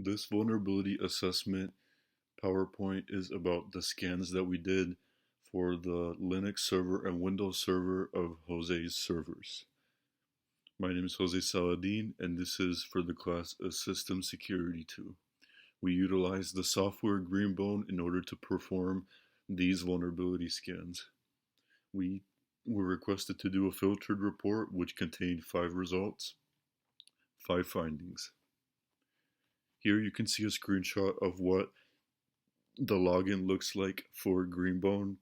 This vulnerability assessment PowerPoint is about the scans that we did for the Linux server and Windows server of Jose's servers. My name is Jsaladin1, and this is for the class of System Security 2. We utilize the software Greenbone in order to perform these vulnerability scans. We were requested to do a filtered report which contained 5 results, 5 findings. Here you can see a screenshot of what the login looks like for Greenbone.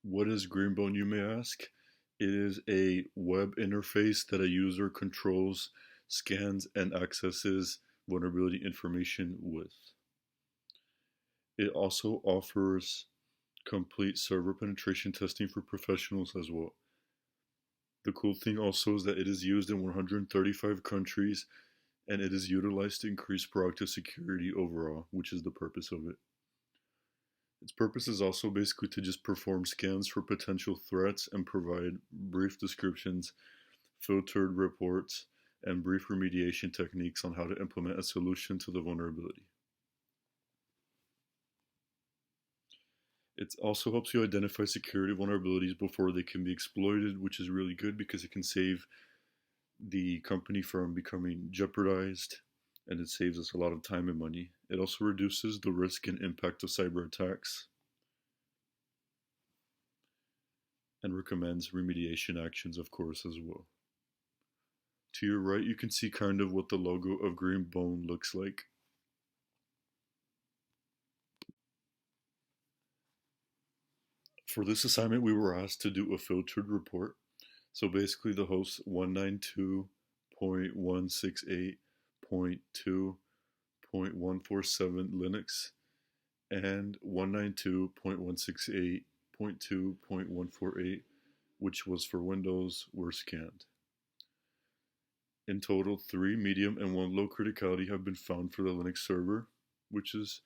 What is Greenbone, you may ask? It is a web interface that a user controls, scans, and accesses vulnerability information with. It also offers complete server penetration testing for professionals as well. The cool thing also is that it is used in 135 countries and it is utilized to increase proactive security overall, which is the purpose of it. Its purpose is also basically to just perform scans for potential threats and provide brief descriptions, filtered reports, and brief remediation techniques on how to implement a solution to the vulnerability. It also helps you identify security vulnerabilities before they can be exploited, which is really good because it can save the company from becoming jeopardized, and it saves us a lot of time and money. It also reduces the risk and impact of cyber attacks and recommends remediation actions, of course, as well. To your right, you can see kind of what the logo of Greenbone looks like. For this assignment, we were asked to do a filtered report. So basically the host 192.168.2.147 Linux and 192.168.2.148, which was for Windows, were scanned. In total, 3 medium and 1 low criticality have been found for the Linux server, which is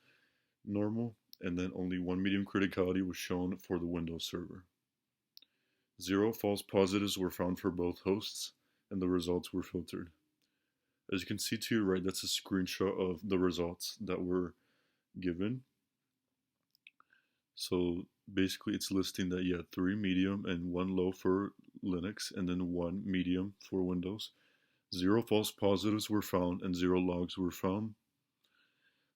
normal, and then only 1 medium criticality was shown for the Windows server. 0 false positives were found for both hosts, and the results were filtered. As you can see to your right, that's a screenshot of the results that were given. So basically it's listing that you had 3 medium and 1 low for Linux, and then 1 medium for Windows. 0 false positives were found, and 0 logs were found.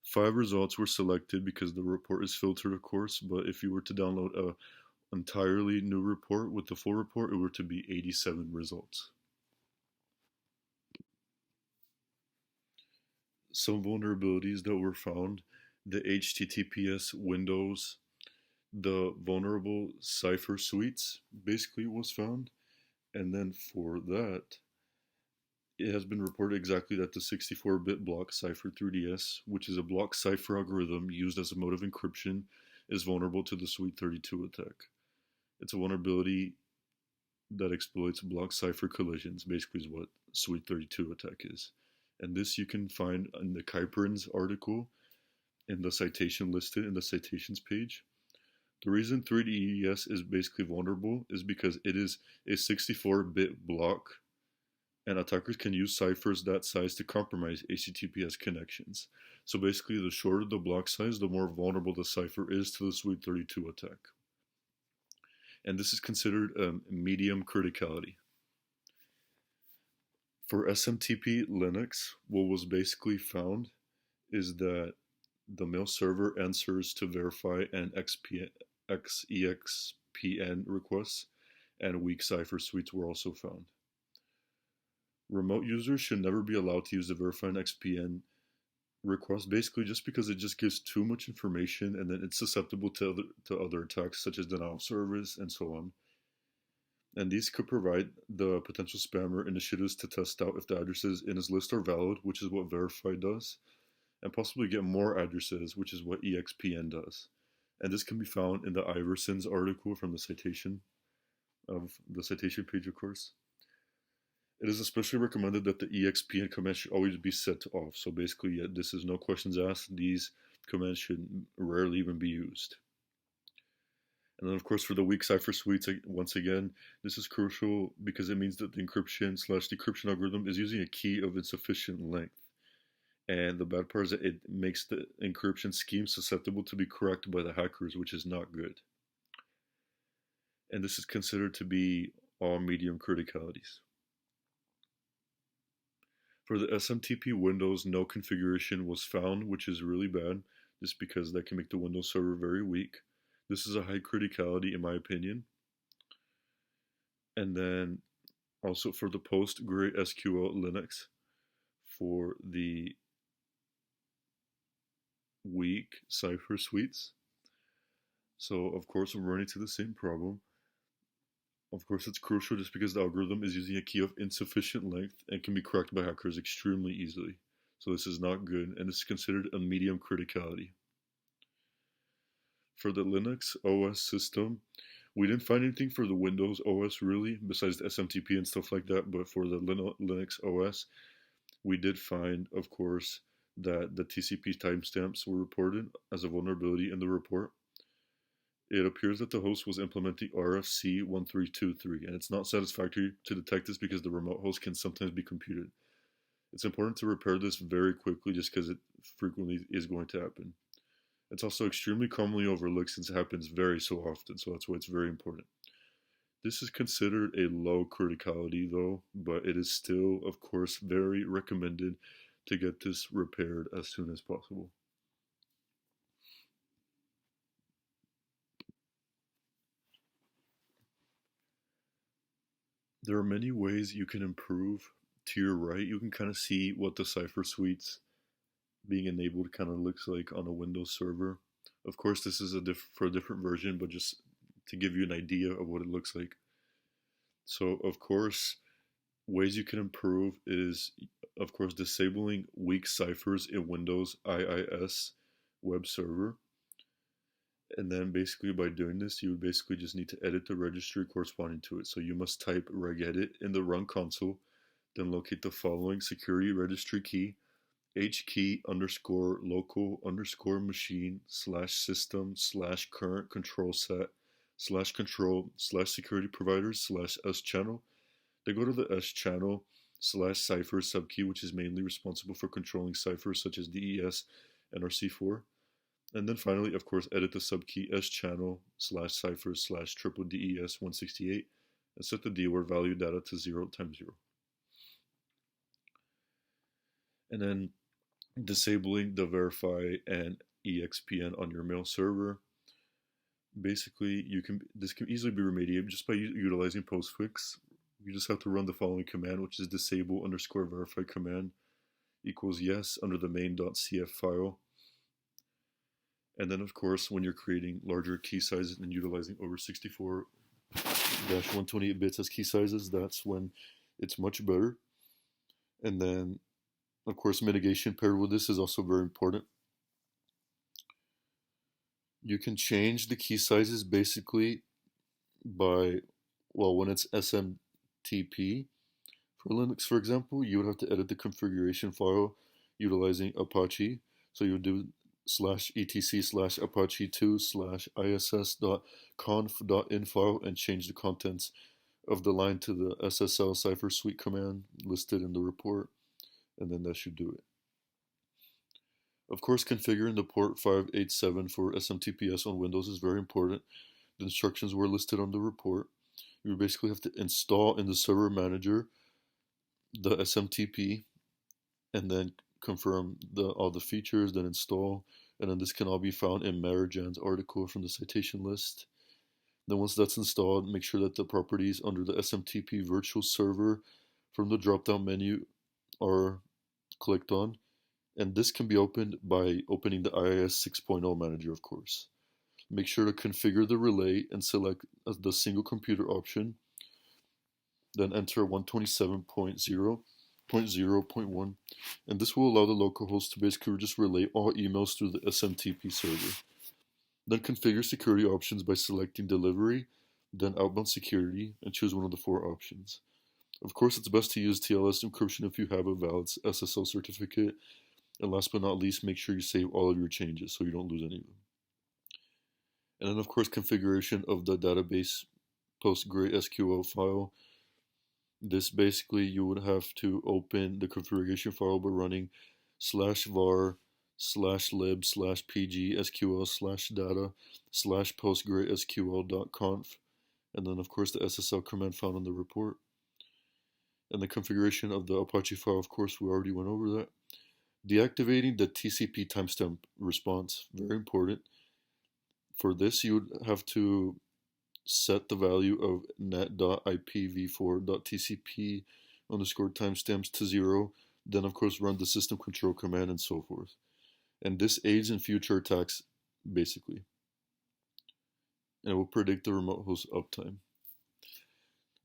5 results were selected because the report is filtered, of course, but if you were to download an entirely new report with the full report, it were to be 87 results. Some vulnerabilities that were found: the HTTPS windows, the vulnerable cipher suites basically was found, and then for that, it has been reported exactly that the 64-bit block cipher 3DS, which is a block cipher algorithm used as a mode of encryption, is vulnerable to the Suite 32 attack. It's a vulnerability that exploits block cipher collisions, basically is what Suite 32 attack is. And this you can find in the Kuiperens article in the citation listed in the citations page. The reason 3DS is basically vulnerable is because it is a 64-bit block, and attackers can use ciphers that size to compromise HTTPS connections. So basically, the shorter the block size, the more vulnerable the cipher is to the Suite 32 attack. And this is considered medium criticality. For SMTP Linux, what was basically found is that the mail server answers to verify an EXPN requests, and weak cipher suites were also found. Remote users should never be allowed to use the verify an XPN request, basically just because it just gives too much information, and then it's susceptible to other attacks such as denial of service and so on. And these could provide the potential spammer initiatives to test out if the addresses in his list are valid, which is what verify does, and possibly get more addresses, which is what EXPN does. And this can be found in the Iverson's article from the citation page, of course. It is especially recommended that the EXPN command should always be set to off. So basically, this is no questions asked. These commands should rarely even be used. And then, of course, for the weak cipher suites, once again, this is crucial because it means that the encryption/decryption algorithm is using a key of insufficient length. And the bad part is that it makes the encryption scheme susceptible to be cracked by the hackers, which is not good. And this is considered to be all medium criticalities. For the SMTP Windows, no configuration was found, which is really bad, just because that can make the Windows server very weak. This is a high criticality in my opinion. And then also for the PostgreSQL Linux, for the weak cipher suites. So of course we're running into the same problem. Of course it's crucial just because the algorithm is using a key of insufficient length and can be cracked by hackers extremely easily. So this is not good, and this is considered a medium criticality. For the Linux OS system, we didn't find anything for the Windows OS really, besides the SMTP and stuff like that, but for the Linux OS, we did find, of course, that the TCP timestamps were reported as a vulnerability in the report. It appears that the host was implementing RFC 1323, and it's not satisfactory to detect this because the remote host can sometimes be computed. It's important to repair this very quickly just because it frequently is going to happen. It's also extremely commonly overlooked since it happens very so often, so that's why it's very important. This is considered a low criticality though, but it is still, of course, very recommended to get this repaired as soon as possible. There are many ways you can improve. To your right, you can kind of see what the cipher suites being enabled kind of looks like on a Windows server. Of course, this is for a different version, but just to give you an idea of what it looks like. So, of course, ways you can improve is, of course, disabling weak ciphers in Windows IIS web server. And then basically by doing this, you would basically just need to edit the registry corresponding to it. So you must type regedit in the run console, then locate the following security registry key, hkey underscore local underscore machine slash system slash current control set slash control slash security providers slash S channel. They go to the S channel slash cipher subkey, which is mainly responsible for controlling ciphers such as DES and RC4. And then finally, of course, edit the subkey S channel slash ciphers slash triple DES 168 and set the DWORD value data to 0 times 0. And then disabling the verify and EXPN on your mail server. Basically, this can easily be remediated just by utilizing postfix. You just have to run the following command, which is disable underscore verify command equals yes under the main.cf file. And then, of course, when you're creating larger key sizes and utilizing over 64-128 bits as key sizes, that's when it's much better. And then, of course, mitigation paired with this is also very important. You can change the key sizes basically by, well, when it's SMTP. For Linux, for example, you would have to edit the configuration file utilizing Apache. So you would do /etc/apache2/iss.conf.in file and change the contents of the line to the SSL cipher suite command listed in the report, and then that should do it. Of course, configuring the port 587 for SMTPS on Windows is very important. The instructions were listed on the report. You basically have to install in the server manager the SMTP and then confirm all the features, then install, and then this can all be found in Marijan's article from the citation list. Then once that's installed, make sure that the properties under the SMTP virtual server from the drop-down menu are clicked on, and this can be opened by opening the IIS 6.0 manager, of course. Make sure to configure the relay and select the single computer option, then enter 127.0.0.1, and this will allow the localhost to basically just relay all emails through the SMTP server. Then configure security options by selecting delivery, then outbound security, and choose one of the 4 options. Of course, it's best to use TLS encryption if you have a valid SSL certificate, and last but not least, make sure you save all of your changes so you don't lose any of them. And then of course configuration of the database PostgreSQL file. This basically you would have to open the configuration file by running /var /lib/pg sql/data /postgresql.conf, and then of course the SSL command found in the report. And the configuration of the Apache file, of course, we already went over that. Deactivating the TCP timestamp response, very important. For this, you would have to set the value of net.ipv4.tcp underscore timestamps to 0, then of course run the system control command and so forth. And this aids in future attacks, basically. And it will predict the remote host uptime.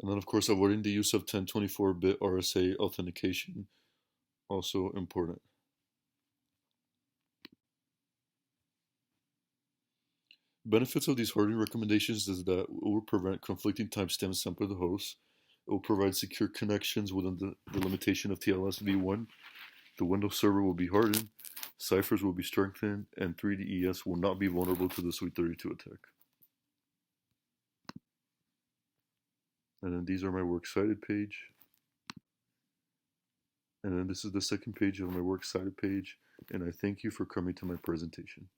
And then of course avoiding the use of 1024-bit RSA authentication, also important. Benefits of these hardening recommendations is that it will prevent conflicting timestamps sent by the host. It will provide secure connections within the limitation of TLS v1. The Windows server will be hardened, ciphers will be strengthened, and 3DES will not be vulnerable to the Sweet 32 attack. And then these are my works cited page. And then this is the second page of my works cited page. And I thank you for coming to my presentation.